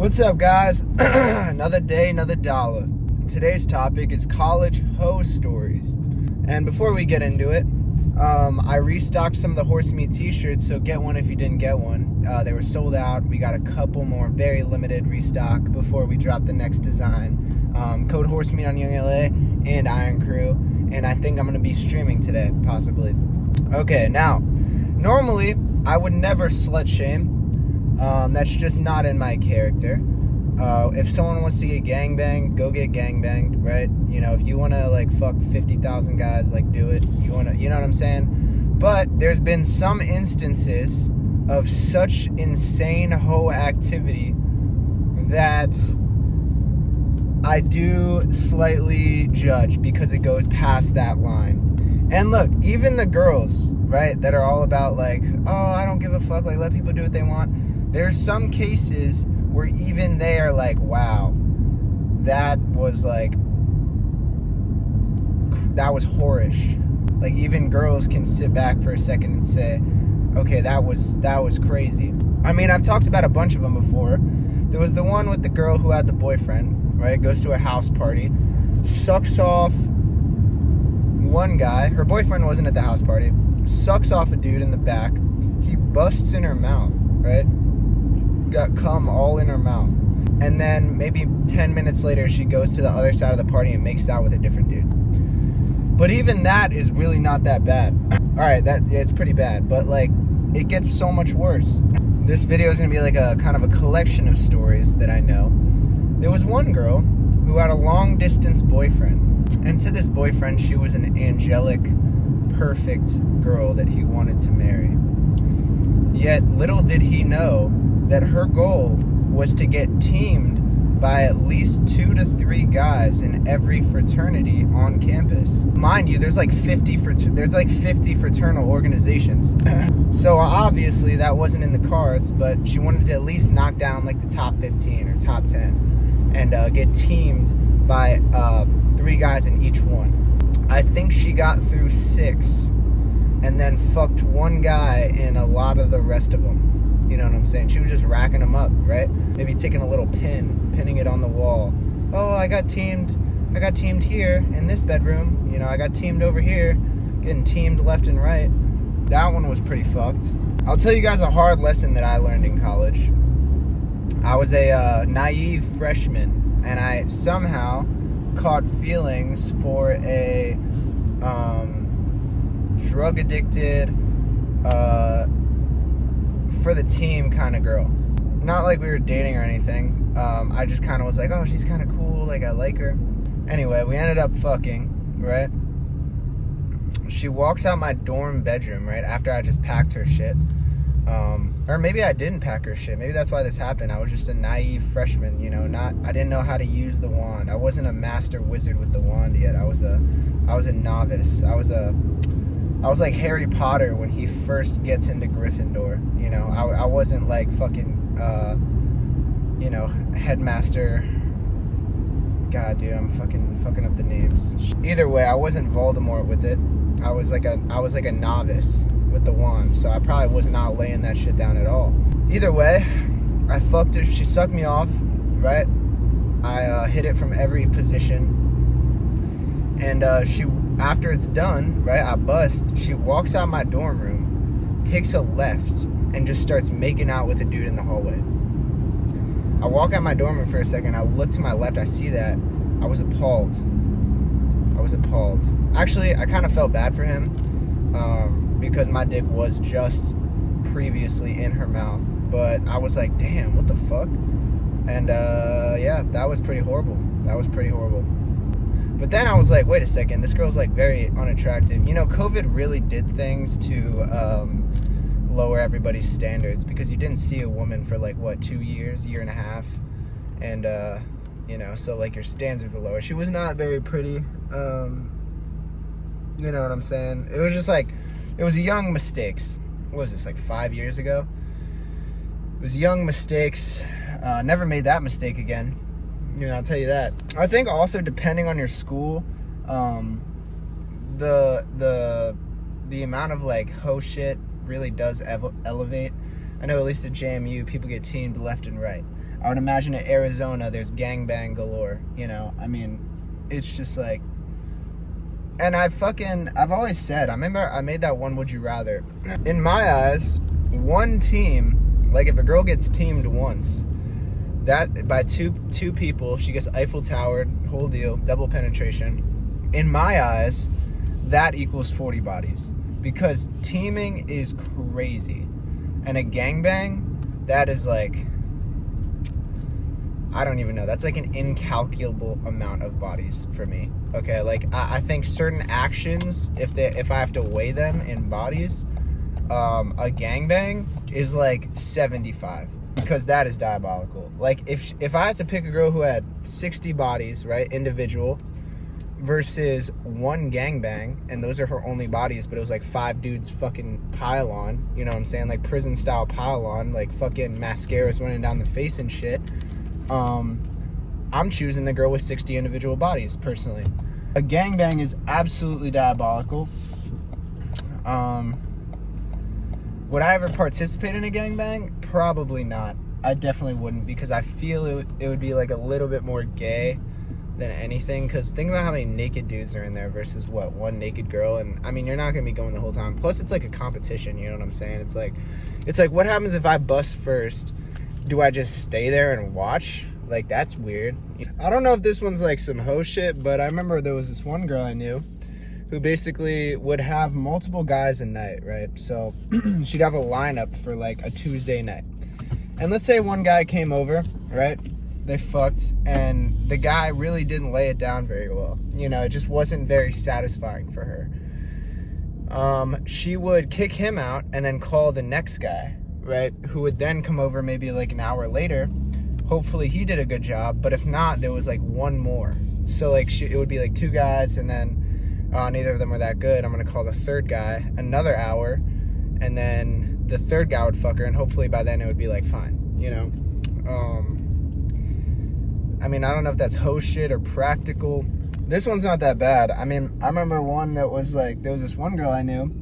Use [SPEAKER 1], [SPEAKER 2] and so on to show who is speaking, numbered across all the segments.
[SPEAKER 1] What's up, guys? Another day, another dollar. Today's topic is college hoe stories. And before we get into it, I restocked some of the Horsemeet t-shirts, so get one if you didn't get one. They were sold out. We got a couple more, very limited restock before we drop the next design. Code Horsemeet on YOUNGLA and CRUE, and I think I'm going to be streaming today, possibly. Okay, now, normally, I would never slut shame. That's just not in my character. If someone wants to get gangbanged, go get gangbanged, right? You know, if you want to, like, fuck 50,000 guys, like, do it. You know what I'm saying? But there's been some instances of such insane hoe activity that I do slightly judge because it goes past that line. And look, even the girls, right, that are all about, like, oh, I don't give a fuck, like, let people do what they want. There's some cases where even they are like, wow, that was whorish. Like, even girls can sit back for a second and say, okay, that was crazy. I mean, I've talked about a bunch of them before. There was the one with the girl who had the boyfriend, right? Goes to a house party, sucks off one guy. Her boyfriend wasn't at the house party. Sucks off a dude in the back. He busts in her mouth, right? Got cum all in her mouth. And then maybe 10 minutes later, she goes to the other side of the party and makes out with a different dude. But even that is really not that bad. Alright, it's pretty bad, but like, it gets so much worse. This video is going to be like a kind of a collection of stories that I know. There was one girl who had a long distance boyfriend. And to this boyfriend, she was an angelic, perfect girl that he wanted to marry. Yet, little did he know that her goal was to get teamed by at least 2 to 3 guys in every fraternity on campus. Mind you, there's like 50 fraternal organizations. So obviously that wasn't in the cards, but she wanted to at least knock down like the top 15 or top 10 and get teamed by 3 guys in each one. I think she got through 6 and then fucked 1 guy in a lot of the rest of them. You know what I'm saying? She was just racking them up, right? Maybe taking a little pinning it on the wall. Oh, I got teamed here in this bedroom. You know, I got teamed over here, getting teamed left and right. That one was pretty fucked. I'll tell you guys a hard lesson that I learned in college. I was a naive freshman, and I somehow caught feelings for a drug addicted, for the team kind of girl. Not like we were dating or anything. I just kind of was like, oh, she's kind of cool, like I like her. Anyway, we ended up fucking, right? She walks out my dorm bedroom, right, after I just packed her shit. Or maybe I didn't pack her shit. Maybe that's why this happened. I was just a naive freshman, you know, I didn't know how to use the wand. I wasn't a master wizard with the wand yet. I was a novice. I was like Harry Potter when he first gets into Gryffindor. You know, I wasn't like fucking, you know, headmaster. God, dude, I'm fucking up the names. Either way, I wasn't Voldemort with it. I was like a novice with the wand, so I probably was not laying that shit down at all. Either way, I fucked her. She sucked me off, right? I hit it from every position, and after it's done, right, I bust, she walks out my dorm room, takes a left, and just starts making out with a dude in the hallway. I walk out my dorm room for a second, I look to my left, I see that. I was appalled. Actually, I kind of felt bad for him, because my dick was just previously in her mouth. But I was like, damn, what the fuck? And, yeah, that was pretty horrible. But then I was like, wait a second, this girl's like very unattractive. You know, COVID really did things to lower everybody's standards, because you didn't see a woman for like, what, 2 years, year and a half? And, you know, so like your standards were lower. She was not very pretty. You know what I'm saying? It was just like, it was young mistakes. What was this, like 5 years ago? It was young mistakes. Never made that mistake again. You know, I'll tell you that. I think also, depending on your school, the amount of like hoe shit really does elevate. I know at least at JMU, people get teamed left and right. I would imagine in Arizona there's gangbang galore, you know? I mean, it's just like, and I've always said, I remember I made that one Would You Rather. In my eyes, one team, like if a girl gets teamed once, that by two people, she gets Eiffel Towered, whole deal, double penetration. In my eyes, that equals 40 bodies. Because teaming is crazy. And a gangbang, that is like, I don't even know. That's like an incalculable amount of bodies for me. Okay, like I think certain actions, if I have to weigh them in bodies, a gangbang is like 75 because that is diabolical. Like if I had to pick a girl who had 60 bodies, right, individual, versus one gangbang, and those are her only bodies, but it was like 5 dudes fucking pile on, you know what I'm saying, like prison style pile on, like fucking mascaras running down the face and shit. I'm choosing the girl with 60 individual bodies, personally. A gangbang is absolutely diabolical. Would I ever participate in a gangbang? Probably not. I definitely wouldn't, because I feel it would be like a little bit more gay than anything, because think about how many naked dudes are in there versus what, one naked girl. And I mean, you're not gonna be going the whole time, plus it's like a competition, you know what I'm saying? It's like what happens if I bust first? Do I just stay there and watch? Like, that's weird. I don't know if this one's like some hoe shit, but I remember there was this one girl I knew who basically would have multiple guys a night, right? So she'd have a lineup for like a Tuesday night, and let's say one guy came over, right? They fucked, and the guy really didn't lay it down very well. You know, it just wasn't very satisfying for her. She would kick him out and then call the next guy, right? Who would then come over maybe like an hour later. Hopefully he did a good job, but if not, there was like one more. So like it would be like 2 guys, and then neither of them were that good. I'm gonna call the third guy another hour, and then the third guy would fuck her, and hopefully by then it would be like fine, you know? I mean, I don't know if that's hoe shit or practical. This one's not that bad. I mean, I remember one that was like, there was this one girl I knew.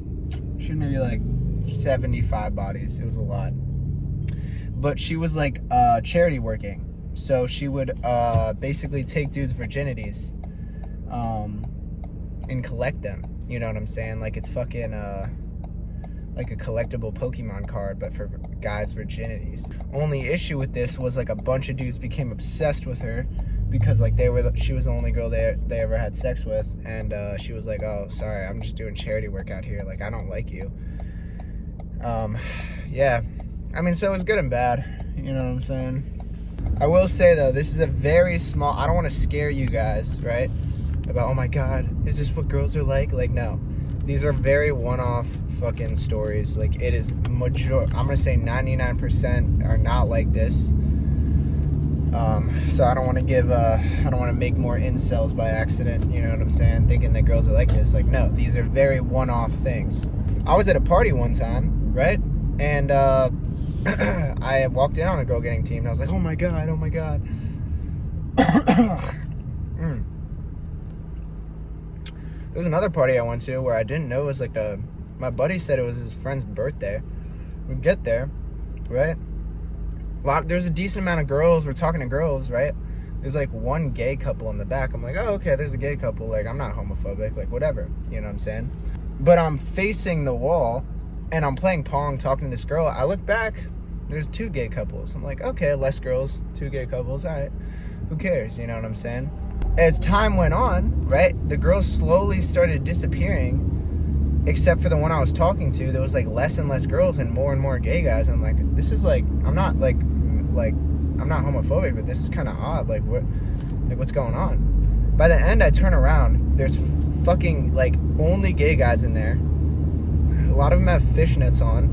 [SPEAKER 1] She had maybe like 75 bodies. It was a lot. But she was like charity working. So she would basically take dudes' virginities and collect them. You know what I'm saying? Like it's fucking like a collectible Pokemon card, but for guys' virginities. Only issue with this was like a bunch of dudes became obsessed with her because like she was the only girl they ever had sex with, and she was like, oh, sorry, I'm just doing charity work out here, like I don't like you. Yeah, I mean, so it was good and bad, you know what I'm saying? I will say though, this is a very small, I don't want to scare you guys, right, about, oh my god, is this what girls are like? Like, no. These are very one-off fucking stories. Like, it is I'm gonna say 99% are not like this. So I don't want to make more incels by accident, you know what I'm saying, thinking that girls are like this. Like, no, these are very one-off things. I was at a party one time, right? And I walked in on a girl getting teamed. I was like, oh my god. There was another party I went to where I didn't know it was like my buddy said it was his friend's birthday. We get there, right? There's a decent amount of girls. We're talking to girls, right? There's like one gay couple in the back. I'm like, oh, okay, there's a gay couple. Like, I'm not homophobic, like whatever, you know what I'm saying? But I'm facing the wall and I'm playing Pong, talking to this girl. I look back, there's 2 gay couples. I'm like, okay, less girls, 2 gay couples, all right. Who cares, you know what I'm saying? As time went on, right, the girls slowly started disappearing, except for the one I was talking to. There was like less and less girls and more gay guys. And I'm like, this is like, I'm not homophobic, but this is kind of odd. Like, what's going on? By the end, I turn around. There's fucking like only gay guys in there. A lot of them have fishnets on.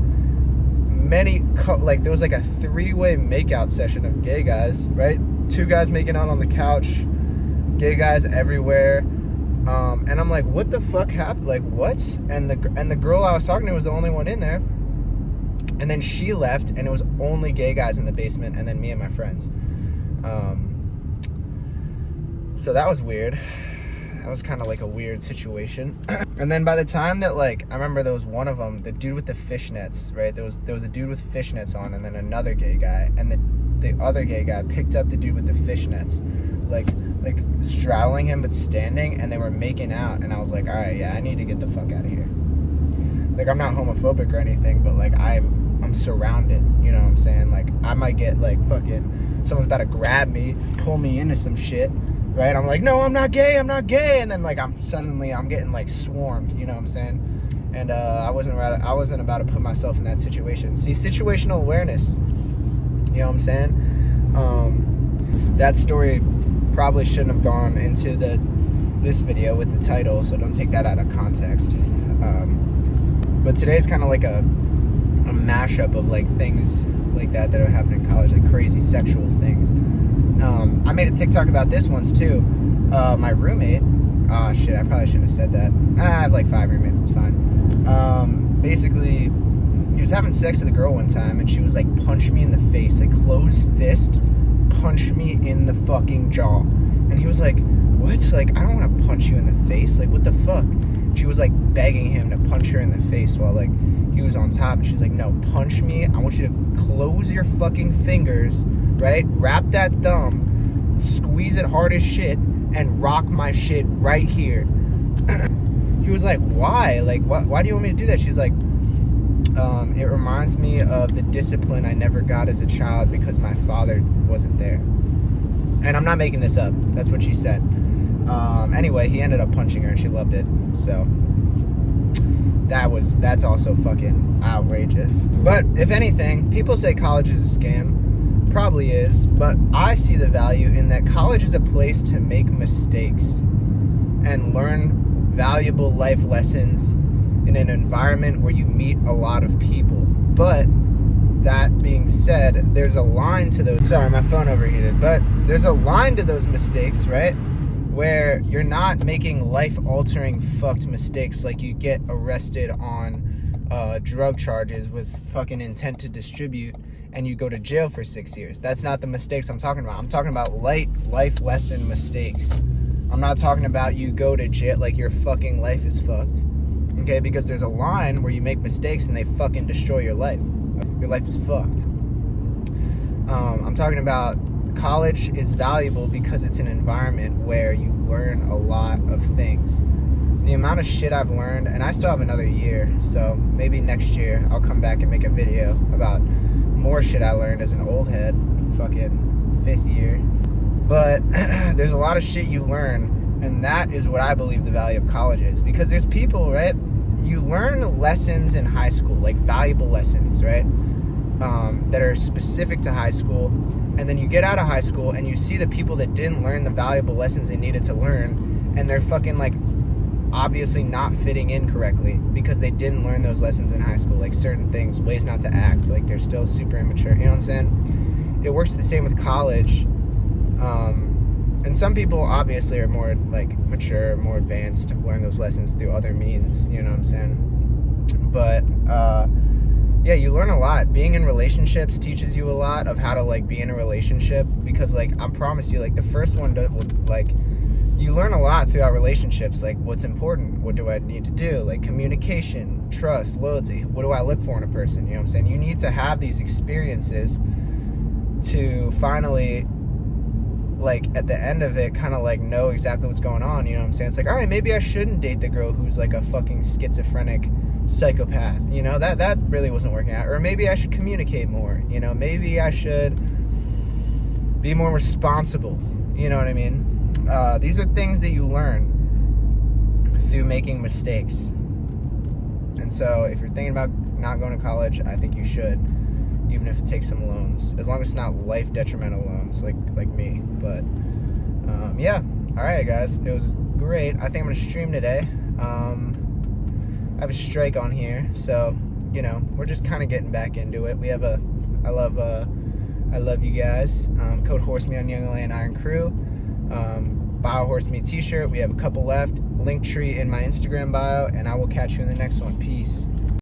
[SPEAKER 1] There was like a 3-way makeout session of gay guys, right? 2 guys making out on the couch. Gay guys everywhere, and I'm like, what the fuck happened? Like, what? And the girl I was talking to was the only one in there, and then she left, and it was only gay guys in the basement, and then me and my friends. So that was weird. That was kind of like a weird situation. And then by the time that, like, I remember there was one of them, the dude with the fishnets, right? There was a dude with fishnets on, and then another gay guy, and the other gay guy picked up the dude with the fishnets, like straddling him but standing, and they were making out, and I was like, all right, yeah, I need to get the fuck out of here. Like, I'm not homophobic or anything, but like I'm surrounded, you know what I'm saying? Like, I might get like fucking someone's about to grab me, pull me into some shit, right? I'm like, no, I'm not gay, and then like I'm getting like swarmed, you know what I'm saying? And I wasn't about to put myself in that situation. See, situational awareness, you know what I'm saying? That story probably shouldn't have gone into this video with the title, so don't take that out of context. But today's kind of like a mashup of like things like that are happening in college, like crazy sexual things. I made a TikTok about this once too. My roommate, shit, I probably shouldn't have said that. I have like 5 roommates, it's fine. Basically, he was having sex with a girl one time, and she was like, punch me in the face, like closed fist, punch me in the fucking jaw. And he was like, what? Like, I don't want to punch you in the face, like what the fuck? She was like begging him to punch her in the face while like he was on top, and she's like, no, punch me. I want you to close your fucking fingers, right? Wrap that thumb, squeeze it hard as shit, and rock my shit right here. He was like, why? Like, why do you want me to do that? She's like, it reminds me of the discipline I never got as a child because my father wasn't there. And I'm not making this up. That's what she said. Anyway, he ended up punching her and she loved it. So that's also fucking outrageous. But if anything, people say college is a scam. Probably is. But I see the value in that college is a place to make mistakes and learn valuable life lessons in an environment where you meet a lot of people. But that being said, there's a line to those, sorry, my phone overheated, but there's a line to those mistakes, right? Where you're not making life-altering fucked mistakes, like you get arrested on drug charges with fucking intent to distribute and you go to jail for 6 years. That's not the mistakes I'm talking about. I'm talking about light life lesson mistakes. I'm not talking about you go to jail, like your fucking life is fucked. Okay, because there's a line where you make mistakes and they fucking destroy your life. Your life is fucked. I'm talking about college is valuable because it's an environment where you learn a lot of things. The amount of shit I've learned, and I still have another year, so maybe next year I'll come back and make a video about more shit I learned as an old head, fucking 5th year. But there's a lot of shit you learn, and that is what I believe the value of college is. Because there's people, right? You learn lessons in high school, like valuable lessons, right? That are specific to high school. And then you get out of high school and you see the people that didn't learn the valuable lessons they needed to learn, and they're fucking like obviously not fitting in correctly because they didn't learn those lessons in high school, like certain things, ways not to act, like they're still super immature, you know what I'm saying? It works the same with college. And some people obviously are more like mature, more advanced, have learned those lessons through other means, you know what I'm saying? But yeah, you learn a lot. Being in relationships teaches you a lot of how to like be in a relationship, because like I promise you, like the first one like you learn a lot throughout relationships, like what's important, what do I need to do, like communication, trust, loyalty, what do I look for in a person, you know what I'm saying? You need to have these experiences to finally, like at the end of it, kind of like know exactly what's going on, you know what I'm saying? It's like, all right, maybe I shouldn't date the girl who's like a fucking schizophrenic psychopath, you know, that really wasn't working out. Or maybe I should communicate more, you know, maybe I should be more responsible, you know what I mean? These are things that you learn through making mistakes. And so if you're thinking about not going to college, I think you should, even if it takes some loans, as long as it's not life detrimental loans like me. But yeah, all right guys, it was great. I think I'm gonna stream today. I have a strike on here, so you know, we're just kind of getting back into it. We have I love you guys. Code Horsemeet on YOUNGLA and Iron CRUE. Buy a Horsemeet t-shirt. We have a couple left. Link tree in my Instagram bio, and I will catch you in the next one. Peace.